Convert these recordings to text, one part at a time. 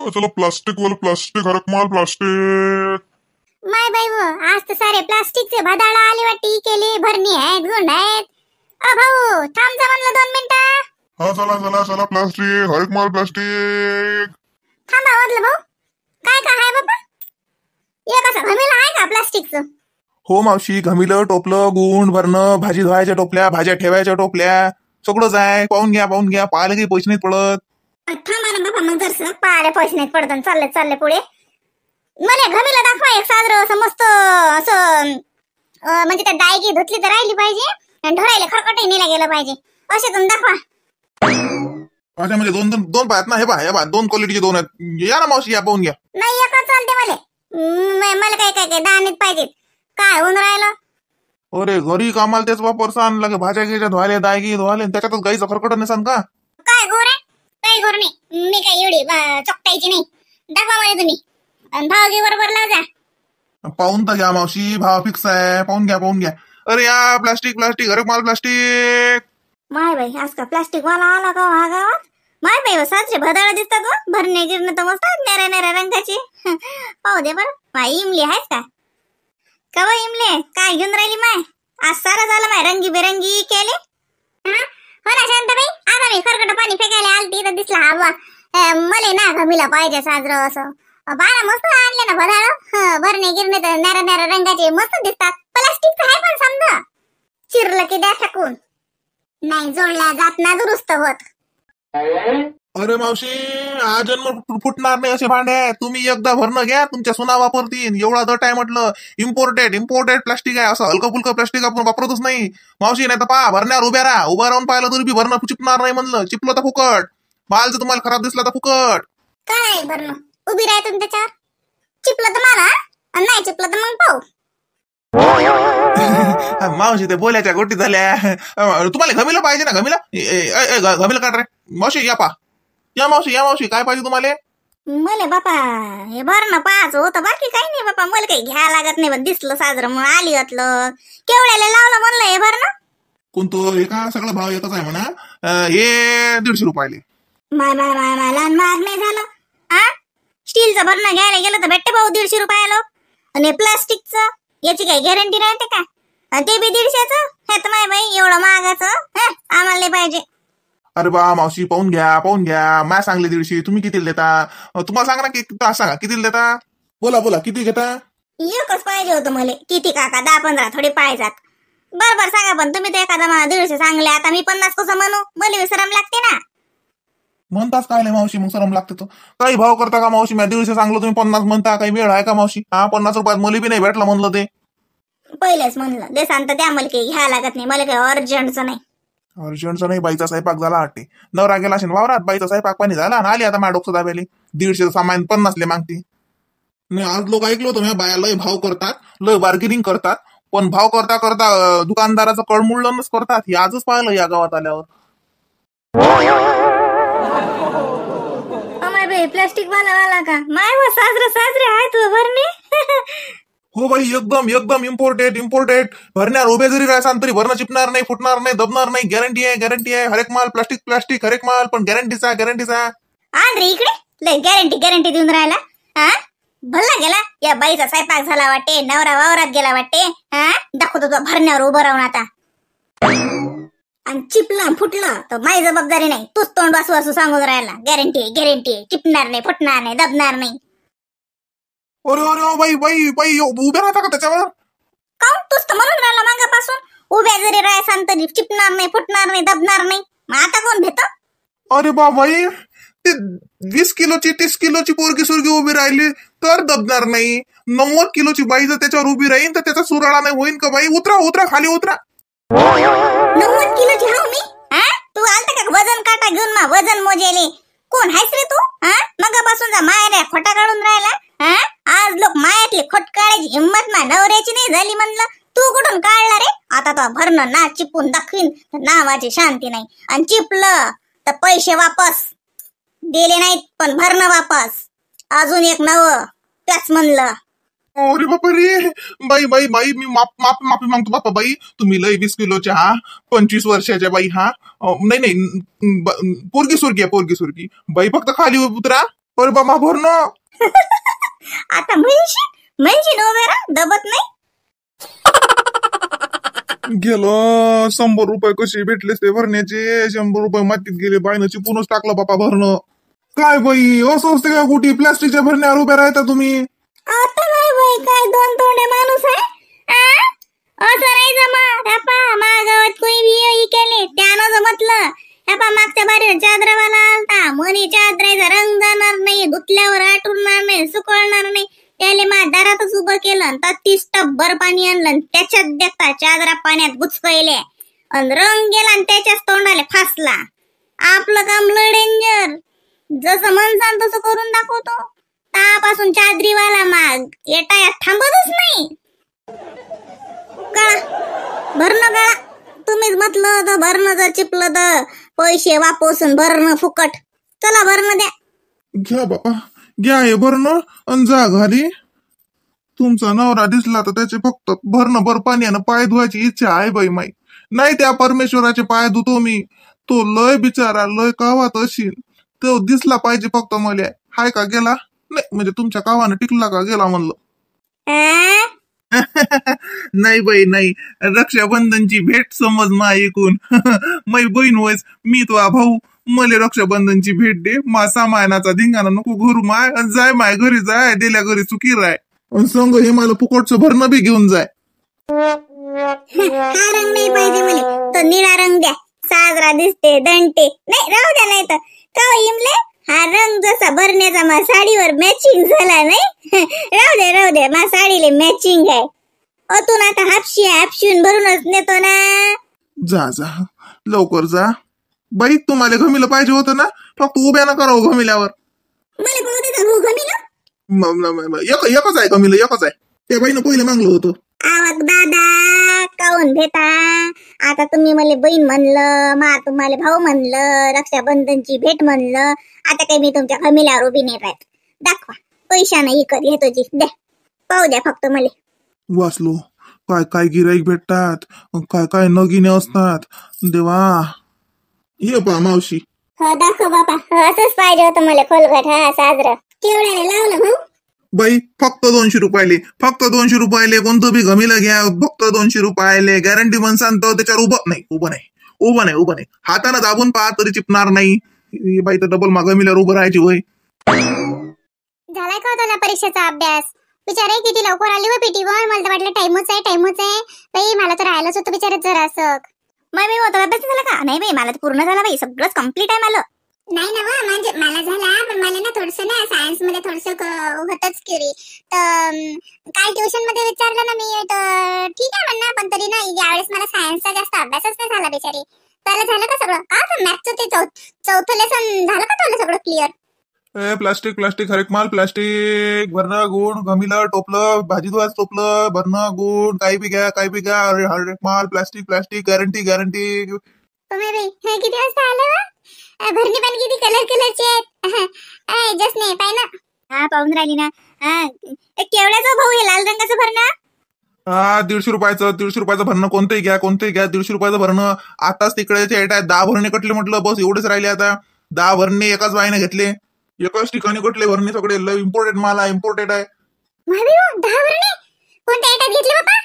चलो प्लास्टिक वाला प्लास्टिक हरक माल प्लास्टिक। माय बाई वो आज तर सारे प्लास्टिकचे भदाळा आले वाटी केली भरणी आहेत गुंड आहेत। भाऊ थांब जा म्हणलं 2 मिनिटं। हा चला चला चला प्लास्टिक हरक माल प्लास्टिक। थांबा म्हटलं भाऊ काय काय आहे बाबा एक असं घमेला आहे का प्लास्टिकचं? हो मावशी, घमिलं टोपलं गुंड भरणं भाजी धुवायच्या टोपल्या भाज्या ठेवायच्या टोपल्या सगळंच आहे। पाहून घ्या पाहायला काही पैसे नाहीत पडत। थांबा ना बाबा मग जर पाहायला पैसे नाहीत पडत चालले पुढे मला घमेला दाखवा एक साजरं असं मस्त असं म्हणजे त्या डायगी धुतली तर राहिली पाहिजे आणि ढोरायला खरकटही नेला गेलं पाहिजे असे तुम्ही दाखवा। अच्छा म्हणजे दोन पाहत ना, हे पहा 2 क्वालिटीचे 2 आहेत। या ना मावशी या पाहून घ्या। नाही एकच चालते मला काय दाणीत पाहिजेत काय होऊन राहिलं? अरे घरी कामाला तेच वापरसान लागे भाज्या घ्यायच्या धुवायला दायगी धुवायला त्याच्यातच गाईचं खरकट नसान का? काय गोर आहे काही गोर नाही मी काय एवढी चोकटायची नाही दाखवा मला तुम्ही आणि भाव घे बरोबर लाव जा। पाहून तर घ्या मावशी, भाव फिक्स आहे। पाहून घ्या। अरे या प्लास्टिक हरक माल प्लास्टिक। माय बाई आज का प्लास्टिक वाला आला का हा गावात? माय बाई साजरे भदाळ दिसतात व भरणे गिरणं तर मस्त नेऱ्या रंगाची पाहू दे बरं। माय इमली आहेस का कवा इमले काय घेऊन राहिली माय? आज सारा झालं माय रंगी बेरंगी केले। हो ना शांताबाई आता मी खरकट पाणी फेकायला आलती तर दिसला हवा मले ना घमीला पाहिजे साजरं असं बाळा मस्त आणले ना भदाळ भरणे गिरणे तर नेऱ्या रंगाचे मस्त दिसतात। प्लास्टिकचं आहे पण समजा चिरलं की द्या टाकून नाही जोडल्या जात ना दुरुस्त होत। अरे मावशी आज जन्म फुटणार नाही असे भांडे तुम्ही एकदा भरणं घ्या तुमच्या सुना वापरतील। एवढा दट आहे म्हटलं इम्पोर्टेड प्लास्टिक आहे असं हलकं फुलकं प्लास्टिक आपण वापरतच नाही मावशी। नाही तर पहा भरण्यावर उभ्या राहून पाहिलं तरी बी भरणं चिपणार नाही म्हणलं। चिपलं तर फुकट माल जर तुम्हाला खराब दिसला तर फुकट। काय भरणं उभी राह तुम्ही त्याच्यावर चिपलं तर मला आणि नाही चिपलं तर मग पाहू। मावशी ते बोलायच्या गोष्टी झाल्या। तुम्हाला घमीला पाहिजे ना घमीला काढ रे मावशी या मावशी काय पाहिजे तुम्हाला? मले बापा हे भरणं पाहायचं होतं बाकी काही नाही बापा मला काही घ्या लागत नाही पण दिसलं साजरं म्हणून आली होतलं केवढ्याला लावलं म्हणलं हे भरणं कोणतं हे का सगळं भाव एकच आहे म्हणा। हे 150 रुपयाले। माय लहान महाग नाही झालं स्टीलचं भरणं घ्यायला गेलं तर भेटते भाऊ 150 रुपयाला आणि प्लास्टिकचं याची काही गॅरंटी राहते का? ते बी 150चं हे तर माय बाई एवढं महागाचं आम्हाला नाही पाहिजे। अरे बा मावशी पाहून घ्या मा सांगले 150 तुम्ही कितीला देता? तुम्हाला सांगा ना सांगा कितीला देता? बोला किती घेता? एकच पाहिजे होतं मला किती काका 10-15 थोडे पाहिजात बरोबर सांगा पण तुम्ही तर एखादा मला 150 सांगले आता मी 50 कसं म्हणू मला विसरम लागते ना। म्हणताच काय मावशी मग सरम लागते तो काही भाव करता का मावशी? मी 150 सांगलो तुम्ही 50 म्हणता काही वेळ आहे का मावशी? 50 रुपयात मुली बी नाही भेटलं म्हणलं ते पहिलेच म्हणलं दे सांगता त्या मला काही घ्या लागत नाही मला काही अर्जंटचं नाही बाईचा स्वयंपाक झाला वाटते नवरा गेला असेल वावरात बाईचा स्वयंपाक पाणी झाला आणि आली आता माझ्या डोकं दाब्याली 150 सामान 50 मागती नाही। आज लोक ऐकलो होतं माझ्या बाया लय भाव करतात लय बार्गेनिंग करतात पण भाव करता दुकानदाराचं कळमुळणच करतात हे आजच पाहिलं या गावात आल्यावर। प्लास्टिक वाला का माय साजरे आहे तू भरणे हो बाई एकदम इम्पोर्टेड भरण्यावर उभे जरी राहसान तरी भरणं चिपणार नाही फुटणार नाही दबणार नाही गॅरंटी आहे हरेक माल प्लास्टिक हरेक माल पण गॅरंटीचा रे इकडे लय गॅरंटी देऊन राहिला भल्ला गेला या बाईचा स्वयंपाक झाला वाटते नवरा वावरात गेला वाटते दाखवतो तो भरण्यावर उभं राहून आता आणि चिपला फुटला तर माझी जबाबदारी नाही तूच तोंड वासू सांगून राहिला गॅरंटी चिपणार नाही फुटणार नाही दबणार नाही। अरे बाई उभ्या राहता का त्याच्यावर? काऊन तूच तर म्हणून राहिला मागापासून उभ्या जरी राहायसान तरी चिपणार नाही फुटणार नाही दबणार नाही मग आता कोण भेट? अरे बाई ते 20 किलोची 30 किलोची पोरगी सुरगी उभी राहिली तर दबणार नाही 90 किलोची बाई जर त्याच्यावर उभी राहील तर त्याचा सुराळा नाही होईल का बाई? उतरा खाली उतरा। 90 किलोची हाव मी तू आलता का वजन काटा घेऊन वजन मोजेले कोण आहेस रे तू? मगापासून जा माया खोटा काढून राहिला आज लोक मायातली खोट काढायची हिंमत नवऱ्याची नाही झाली म्हणलं तू कुठून काढला रे? आता तो भरणं ना चिपून दाखवीन तर नावाची शांती नाही आणि चिपलं तर पैसे वापस दिले नाहीत पण भरणं वापस अजून एक नवं त्याच म्हणलं। अरे बापा रे बाई मी माफी मागतो बापा बाई तुम्ही लय 20 किलोच्या 25 वर्षाच्या बाई नाही पोरगी सुरगी बाई फक्त खाली उतरा अरे बाबा भरणं. आता म्हणशील वगैरे दबत नाही. गेलं 100 रुपये कसे भेटले ते भरण्याचे. 100 रुपये मातीत गेले. बाईनं चिपूनच टाकलं बापा भरणं. काय बाई असं असते का कुठे प्लास्टिकच्या भरण्यावर उभ्या राहता तुम्ही? आता नाही बाई काय दोन तोंडे माणूस आहे. असं नाही जमा गावात कोणी भी केले त्यानं जमतलं. मागच्या बारीवर चादरावाला आलता. म्हणे चादराचा रंग जाणार नाही, धुतल्यावर आटुरणार नाही, सुकळणार नाही. त्याले मा दारातच उभं केलं तर 30 टब्बर पाणी आणलं. त्याच्यात देखता चादरा पाण्यात बुचकळले आणि रंग गेला आणि त्याच्याच तोंडाले फासला. आपलं काम लय डेंजर. जसं म्हणसान तसं करून दाखवतो. त्यापासून चादरीवाला माग येटा थांबतच नाही. कळा भरणं कळा. तुम्हीच म्हटलं तर भरणं जर चिपलं तर पैसे वापसून भरणं फुकट. चला भरणं द्या. घ्या बापा घ्या हे भरणं आणि जा घरी. तुमचा नवरा दिसला तर त्याचे फक्त भरणं भर पाण्यानं पाय धुवायची इच्छा आहे बाई माई. नाही त्या परमेश्वराचे पाय धुतो मी. तो लय बिचारा लय कावात असेल. तो दिसला पाहिजे फक्त मला. हाय का गेला नाही म्हणजे तुमच्या कावानं टिकला का गेला म्हणलं. नाही बाई नाही. रक्षाबंधनची भेट समज मा ऐकून. मै बहीण होयस मी तो भाऊ. मले रक्षाबंधनची भेट दे. मा सामायनाचा धिंगाणा नको घरू माय. जाय माय घरी जाय. दिल्या घरी चुकी राय. संग हे मला फुकटचं भरणं बी घेऊन जाय. हा रंग नाही पाहिजे मला. तो निळा रंग द्या. साजरा दिसते दंटे नाही राहू द्या. नाही तर का इमले हा रंग जसा भरण्याचा मा साडीवर मॅचिंग झाला नाही. राहू दे मा साडीले मॅचिंग आहे. अतून आता हापशून भरूनच नेतो ना. जा जा लवकर जा. बाई तुम्हाला घमिलं पाहिजे होतं ना. फक्त उभ्या ना करावं घमिल्यावर. मला कोण देतो घमिलं. एकच आहे घमिलं एकच आहे. त्या बाईनं पहिले मागलं होतं. आवक दादा काऊन भेटा. आता तुम्ही मला बहीण म्हणलं, मा तुम्हाला भाऊ म्हणलं, रक्षाबंधनची भेट म्हणलं. आता काही मी तुमच्या घमिल्यावर उभी नाही राहत. दाखवा पैशानं इकत घेतो जी द्या. पाहू द्या फक्त मला. वाचलो. काय काय गिराईक भेटतात. काय काय नगिने असतात देवा. ये पा मावशी. हो दाखव बापा. असंच पाहिजे होतं मला खोलगट. हा साजरं केवढ्याने लावलं भाऊ. बाई फक्त 200 रुपयाले. फक्त 200 रुपयाले कोणतं बी घमिलं घ्या. फक्त 200 रुपयाले. गॅरंटी म्हणून सांगतो त्याच्यावर उभं नाही. हातानं दाबून पहा तरी चिपणार नाही. बाई तर डबल मागं मिल्यावर उभं राहायची वय. झालाय का होता ना परीक्षेचा अभ्यास. बिचारे किती लवकर आली व पीटी वर. मला तर वाटलं टाइमच आहे. बाई मला तर राहिलंच होतं बिचारे जरा असं. मी होतं अभ्यास झाला का. नाही बाई मला तर पूर्ण झाला बाई. सगळंच कम्प्लीट आहे मला. नाही ना म्हणजे मला झाला पण मला ना थोडस ना सायन्स मध्ये थोडस होतच क्युरी. तर काय ट्युशन मध्ये विचारलं ना मी तर ठीक आहे म्हणणार. पण तरी ना यावेळेस मला सायन्सचा जास्त अभ्यासच नाही झाला बिचारी. त्याला झालं का सगळं का मॅथचं ते चौथं लेसन झालं का तुला सगळं क्लिअर. प्लास्टिक हरेक माल प्लास्टिक. भरणं गुण घमिलं टोपलं भाजी धुवायचं टोपलं भरणं गुण काही बी घ्या हरेक माल प्लास्टिक गॅरंटी. तुम्ही बाई हे किती वाजता आले वा. भरणी पण किती कलरचे आहेत. जस्ट नाही पाय ना. हा पाहून राहिली ना. केवढ्याचं भाऊ हे लाल रंगाचं भरणं. 150 रुपयाचं भरणं कोणतंही घ्या 150 रुपयाचं भरणं. आताच तिकडे 10 भरणे कटले म्हटलं. बस एवढेच राहिले आता. 10 भरणे एकाच बाईने घेतले. एकाच ठिकाणी कटले भरणे सगळे. इम्पोर्टेड माल आहे. 10 भरणे कोणत्या एटात घेतले बाबा.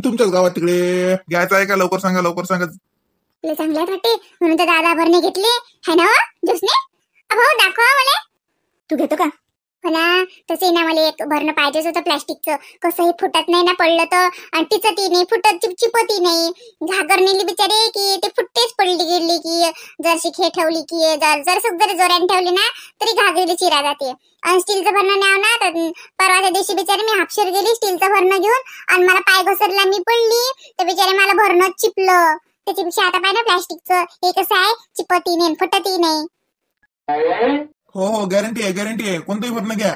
तुमच्याच गावात तिकडे घ्यायचं आहे का. लवकर सांगा. चांगल्यात वाटते म्हणून तर 10 भरणे घेतले है ना जोसने. भाऊ दाखवा मला. तू घेतो का. मला तसे ना मला एक भरणं पाहिजेच होतं प्लास्टिकचं. कसंही फुटत नाही ना पडलं तर. आणि टिचतही नाही फुटत चिपचिपतही नाही. घागर नेली बिचारे की ते फुटतेच पडली गेली की जरशी खे ठेवली की जर जोराने ठेवली ना तरी घागरीला चिरा जाते. आणि स्टीलचं भरणं न्याव ना तर परवाच्या दिवशी बिचारे मी हापशेर गेली स्टीलचं भरणं घेऊन आणि मला पाय घसरला मी पडली तर बिचारे मला भरणं चिपलं. त्याच्यापेक्षा आता पाय ना प्लास्टिकचं हे कसं आहे चिपतही नाही फुटतही नाही. हो गॅरंटी आहे. कोणतंही भरणं घ्या.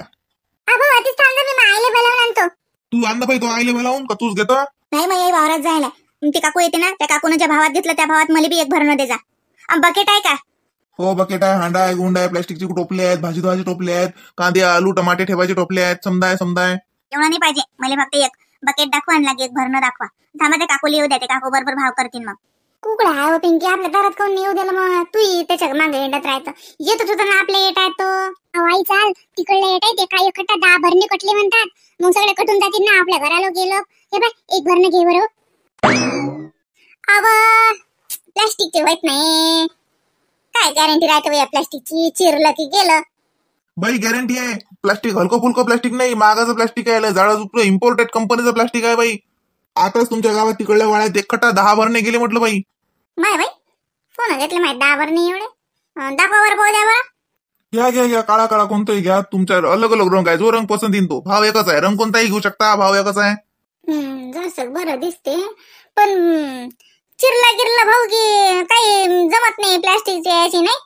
अगं आधीच थांब मी आईला बोलावून आणतो. तू आणलं पाहिजे तो आईले बोलावून का तूच घेतो. नाही मग वावरात जायला ती काकू येते ना. त्या काकून ज्या भावात घेतलं त्या भावात मला बी एक भरणं दे जा. बकेट आहे का. हो बकेट आहे हांडा आहे गुंड आहे प्लास्टिकचे टोपले आहेत भाजी धुवायचे टोपले आहेत कांदे आलू टमाटे ठेवायचे टोपले आहेत. समजाय एवढं नाही पाहिजे मला. फक्त एक बकेट दाखवा आणि लागे एक भरणं दाखवा. थांबा ते काकूला येऊ द्या. ते काकू बरोबर भाव करतील. मग कुकडा आहे पिंकी आपल्या दारात कोण येऊ द्याला. मग तू त्याच्या मागे येण्यात राहायचं. येतच होता ना आपल्या येत आहे तो. पायी चाल तिकडले येत आहे ते काही खट्टा 10 भरणे कटले म्हणतात. मग सगळे कटून जातील ना आपल्या घराला गेलो. हे बाय एक भरणं घे बरं. अव प्लास्टिकचे होत नाही. काय गॅरंटी राहते बाई प्लास्टिकची? चिरलं की गेलं. बाई गॅरंटी आहे. प्लास्टिक हलकं फुलकं प्लास्टिक नाही, महागाचं प्लास्टिक आहे. झाडं इम्पोर्टेड कंपनीचं प्लास्टिक आहे बाई. आताच तुमच्या गावात तिकडल्या वाड्यात एक खट्टा 10 भरणे गेले म्हटलं बाई. माय बाई सोनं घेतलं माहिती 10 भरणे एवढे. दाखवा बरं पाहू द्या बरं. घ्या घ्या घ्या, काळा काळा कोणताही घ्या. तुमच्या अलग अलग रंग आहे, जो रंग पसंत येईल तो. भाव एकच आहे, रंग कोणताही घेऊ शकता, भाव एकच आहे. जसं बरं दिसते पण चिरला गिरला भाऊ की काही जमत नाही प्लास्टिकची याची नाही.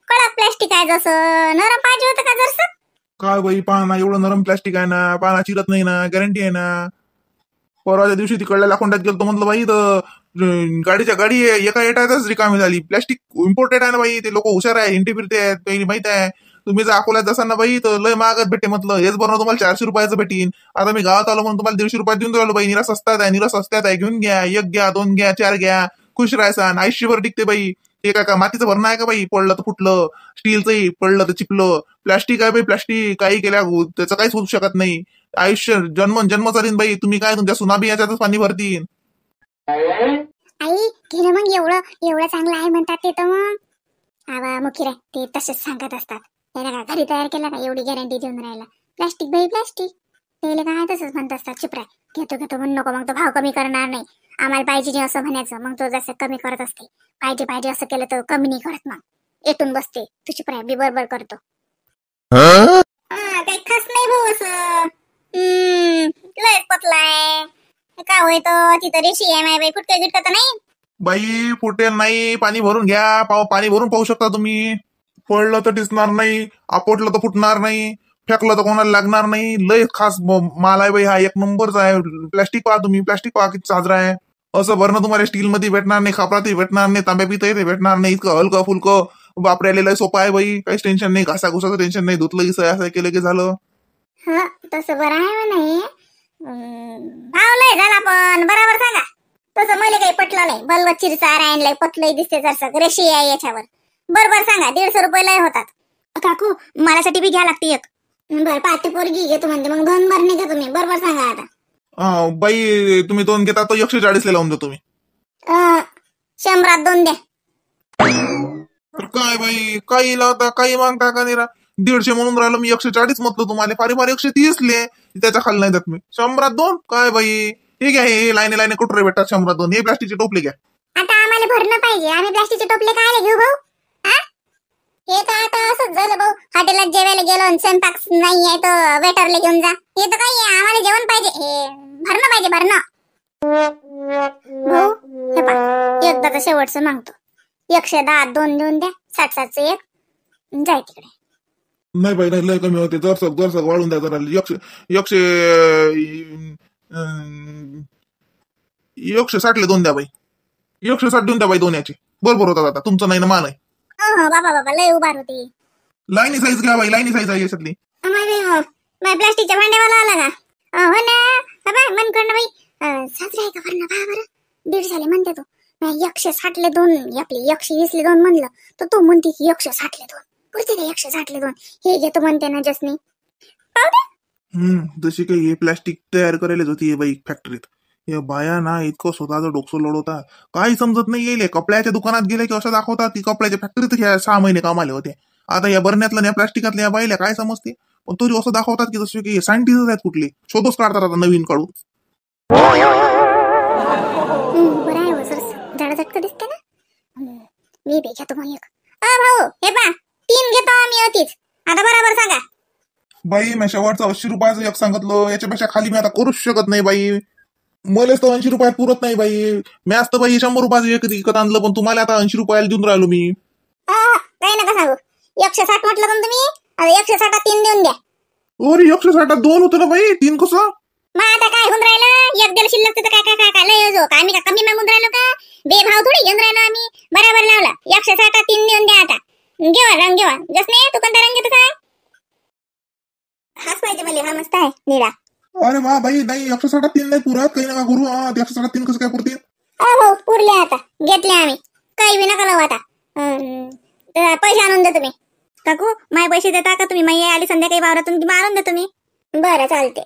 कडक प्लास्टिक आहे जसं नरम पाहिजे होतं का जसं. काय बाई पाना एवढं नरम प्लास्टिक आहे ना, पाना चिरत नाही ना, गॅरंटी आहे ना. परवाच्या दिवशी तिकडल्या लाखोंड्यात गेलो म्हटलं बाई, तर गाडीच्या गाडी एका एटातच रिकामी झाली. प्लास्टिक इम्पोर्टेड आहे ना बाई. ते लोक हुशार आहे, हिंटी फिरते आहेत, काही माहित आहे. तुम्ही जर अकोल्यात जासान ना बाई तर लय महागात भेटे म्हटलं. हेच बरं तुम्हाला 400 रुपयाचं भेटीन. आता मी गावात आलो म्हणून तुम्हाला 150 रुपयात देऊन राहिलो बाई. निरा स्वस्तात आहे, निरा स्वस्तात आहे. घेऊन घ्या, 1 घ्या, 2 घ्या, 4 घ्या, खुश राहायचा. आयुष्यभर टिकते बाई. ते काय का मातीचं भरणं आहे का बाई? पडलं तर फुटलं, स्टीलचंही पडलं तर चिपलं. प्लास्टिक आहे बाई, प्लास्टिक काही केल्या त्याचं काहीच होऊ शकत नाही. आयुष्य जन्म चालीन बाई. तुम्ही काय तुमच्या सुनाबी याच्यातच पाणी भरतीन. आई गेलं मग एवढं चांगलं आहे म्हणतात ते तर मग. आवा मुखीर ते तसेच सांगत असतात. त्याला का घरी तयार केला का एवढी गॅरंटी देऊन राहिला. प्लास्टिक बाई प्लास्टिक त्याला काय तसंच म्हणत असतात. चिपराय घेतो म्हणून नको, मग तो भाव कमी करणार नाही. आम्हाला पाहिजे नाही असं म्हणायचं, मग तो जसं कमी करत असते. पाहिजे असं केलं तर कमी नाही करत. मग येटून बसते तू चिपराय बी बरोबर करतो. काही खास नाही भाऊ असं. लयच पतलाय का होय तो तिथं रेशी आहे माय बाई. फुटका गिटका तर नाही बाई? फुटेल नाही, पाणी भरून घ्या. पाणी भरून पाहू शकता तुम्ही. पडलं तर दिसणार नाही, आपटलं तर फुटणार नाही, फेकलं तर कोणाला लागणार नाही. लय खास माल आहे बाई हा, 1 नंबरचा आहे. प्लास्टिक पहा तुम्ही, प्लास्टिक पहा किती साजरा आहे. असं भरणं तुम्हाला स्टील मध्ये भेटणार नाही, खापरातही भेटणार नाही, तांब्या पितही ते भेटणार नाही. इतकं हलकं फुलकं वापरायला सोपं आहे बाई. काहीच टेन्शन नाही, घासाघुसाचं टेन्शन नाही. धुतलं की असं केलं की झालं. तसं बरं आहे म्हणे. भाव लय झाला पण बरोबर सांगा. तसं मला काही पटलं नाही. बलवत चिरसार आणलंय, पतलंही दिसते जरसं. रेशी आहे याच्यावर. बरोबर सांगा. 150 रुपये लय होतात. काकू मलासाठी बी घ्या लागते एक. बरं पाठी पोरगी घेतो म्हणते मग 2 भरणे घ्या तुम्ही. बरोबर सांगा आता. बाई तुम्ही 2 घेता तर 140 लावून द्या तुम्ही. 100 2 द्या. तर काय बाई, काही लावता काही मागता का निरा. 150 म्हणून राहिलो मी, 140 म्हटलं तुम्हाला. फार 130 ले त्याच्या खाली नाही जात मी. 100 2 काय बाई. ठीक आहे, हे लाईने कुठे भेटतात 100 2. हे प्लास्टिकचे टोपले घ्या. आता आम्हाला भरणं पाहिजे. आम्ही प्लास्टिकचे टोपले काय घेऊ भाऊ? हे तर आता असंच झालं भाऊ. हॉटेलात जेवायला गेलो, स्वयंपाक नाही आहे तर वेटरला घेऊन जा. हे तर काही आहे, आम्हाला जेवण पाहिजे. हे भरणं पाहिजे भरणं. भाऊ हे पहा, एकदा तर शेवटचं मागतो. 110 2 देऊन द्या. 60 1 जाय तिकडे. नाही बाई नाही, लय कमी होते. जरसक वाढून द्या जरा. 160 ले 2 द्या बाई. 160 देऊन द्या बाई 2 याचे. बरोबर होतात आता. तुमचं नाही ना मान आहे. हो बाबा लय उभार होती. लाईनी साईज घ्या बाई, लाईनी साईज आहे याच्यातली. प्लास्टिकच्या भांड्यावाला आला का? हो ना बाबा मनकडनं बाई. साजरा आहे का भरणं पहा बरं. 150 ले म्हणते तो. 160 ले 2 आपले 120 ले 2 म्हणलं तर तो म्हणते की 160 ले 2 पुढचे काय 160 ले 2 हे घेतो म्हणते ना जसनी. जशी काही हे प्लास्टिक तयार करायलाच होती बाई फॅक्टरीत. हे बाया ना इतकं स्वतःचं डोकं लढवतात, काही समजत नाही. येईल कपड्याच्या दुकानात गेले की असं दाखवतात की कपड्याच्या फॅक्टरीत 6 महिने कामाले होते. आता या बरण्यातल्या प्लास्टिकातल्या या बाईला काय समजते. पण तरी असं दाखवतात की जसं की सायंटिस्ट आहेत कुठले. शोधच काढतात आता नवीन काढून. बरं आहे सर. झाडा झटकं दिसते ना. मी बी घेतो मग एक. भाऊ हे पहा 3 घेतो आम्ही होतीच. आता बरोबर सांगा. बाई मी शेवटचं 80 रुपयाचं एक सांगितलं. याच्यापेक्षा खाली मी आता करूच शकत नाही बाई. मलाच तर 80 रुपयात पुरत नाही बाई. मी असतं बाई 100 रुपयाचं एक विकत आणलं, पण तुम्हाला आता 80 रुपयाला देऊन राहिलो मी. काही नका सांगू. 160 म्हटलं पण तुम्ही. आता 160 3 देऊन द्या. अरे 160 2 होतं ना बाई. 3 कसं? मग आता काय होऊन राहिलं. एक दिल शिल्लक तर काय लय जो काय. आम्ही का कमी मागून राहिलो का? बेभाव थोडी घेऊन राहिलो आम्ही. बरोबर लावला. 160 3 देऊन द्या आता. घेवा रंग घेवा. जसने तू कोणता रंग घेतो काय? हाच पाहिजे मला. हा मस्त आहे निळा. अरे वा बाई नाही 160 3 नाही पुरत. काही नका करू. 160 3 कसं काय पुरतील? भाऊ पुरले आता. घेतले आम्ही. काही बी नका लावू आता. पैसे आणून द्या तुम्ही. काकू माय पैसे देता का तुम्ही? माई आली संध्याकाळी वावरातून की मारून देतो मी. बरं चालते.